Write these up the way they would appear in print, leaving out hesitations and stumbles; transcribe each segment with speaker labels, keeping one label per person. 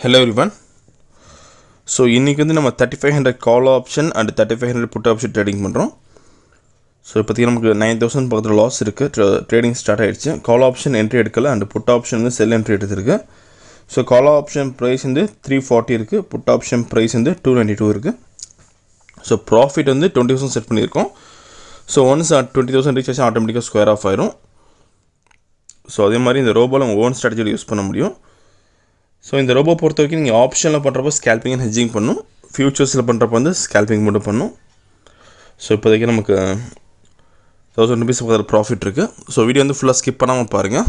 Speaker 1: Hello everyone. So இன்னைக்கு வந்து நம்ம 3500 call option and 3500 put option trading பண்றோம். So இப்போதைக்கு நமக்கு 9000 பக்கத்துல லாஸ் இருக்கு. ட்ரேடிங் ஸ்டார்ட் ஆயிடுச்சு. கால் ஆப்ஷன் என்ட்ரி எடுக்கல and put option வந்து செல் என்ட்ரி எடுத்துருக்கு. So கால் ஆப்ஷன் பிரைஸ் வந்து 340 இருக்கு. put option பிரைஸ் வந்து 292 இருக்கு. So profit வந்து 20000 செட் பண்ணியிருக்கோம். So once 20000 ரீச் ஆச்சு ஆட்டோமேட்டிக்கா ஸ்கொயர் ஆஃப் ஆயிரும். So அதே மாதிரி இந்த ரோபோல உங்க ஓன் ஸ்ட்ராட்டஜி யூஸ் பண்ண முடியும். ஸோ இந்த ரோபோ பொறுத்த வரைக்கும் நீங்கள் ஆப்ஷனில் பண்ணுறப்போ ஸ்கேல்பிங் அண்ட் ஹெட்ஜிங் பண்ணும், ஃபியூச்சர்ஸில் பண்ணுறப்போ வந்து ஸ்கேல்பிங் மட்டும் பண்ணும். ஸோ இப்போதைக்கு நமக்கு 1000 rupees பக்கத்தில் ப்ராஃபிட் இருக்குது. ஸோ வீடியோ வந்து ஃபுல்லாக ஸ்கிப் பண்ணாமல் பாருங்கள்.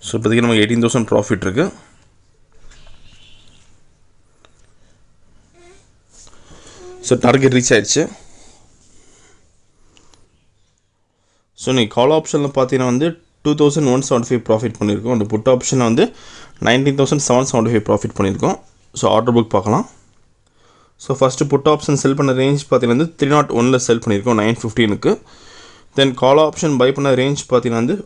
Speaker 1: ஸோ இப்போதைக்கு நமக்கு 18000 ப்ராஃபிட் இருக்குது. ஸோ டார்கெட் ரீச் ஆயிடுச்சு. ஸோ நீங்கள் கால் ஆப்ஷனில் பார்த்தீங்கன்னா வந்து 2175 ப்ராஃபிட் பண்ணியிருக்கோம். அந்த புட் ஆப்ஷனில் வந்து 19775 ப்ராஃபிட் பண்ணியிருக்கோம். ஸோ ஆர்டர் புக் பார்க்கலாம். So first put option sell பண்ண ரேஞ்ச் பார்த்தீங்கன்னா வந்து 301 செல் பண்ணியிருக்கோம் 915க்கு. தென் கால் ஆப்ஷன் பை பண்ண ரேஞ்ச் பார்த்தீங்கன்னா வந்து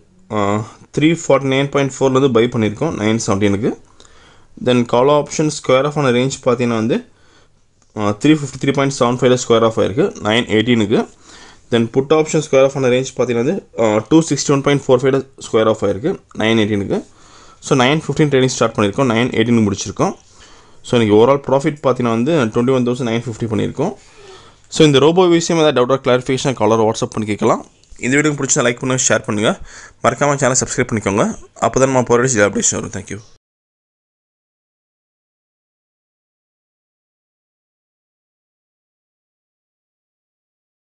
Speaker 1: 349.4 வந்து பை பண்ணியிருக்கோம் 917க்கு. Then call option square off ஆன ரேஞ்ச் பார்த்தீங்கன்னா வந்து 353.75 ஸ்கொயர் ஆஃப் ஆயிருக்கு 918க்கு. Then put option square off ஆன ரேஞ்ச் பார்த்தீங்கன்னா வந்து 261.45 ஸ்கொயர் ஆஃப் ஆயிருக்கு 918க்கு. ஸோ 915 ட்ரேடிங் ஸ்டார்ட் பண்ணியிருக்கோம் 918 முடிச்சிருக்கோம். ஸோ இன்றைக்கி ஓவரால் ப்ராஃபிட் பார்த்தீங்கன்னா வந்து 21,950 பண்ணியிருக்கோம். ஸோ இந்த ரோபோ விஷயம் ஏதாவது டவுட்டாக கிளாரிஃபிகேஷன் காலர் வாட்ஸ்அப் பண்ணி கேட்கலாம். இந்த வீடியோ பிடிச்சா லைக் பண்ணுங்கள், ஷேர் பண்ணுங்கள், மறக்காமல் சேனல் சப்ஸ்கிரைப் பண்ணிக்கோங்க. அப்போ தான் நம்ம போகிற அப்டேஷன் வரும். தேங்க்யூ.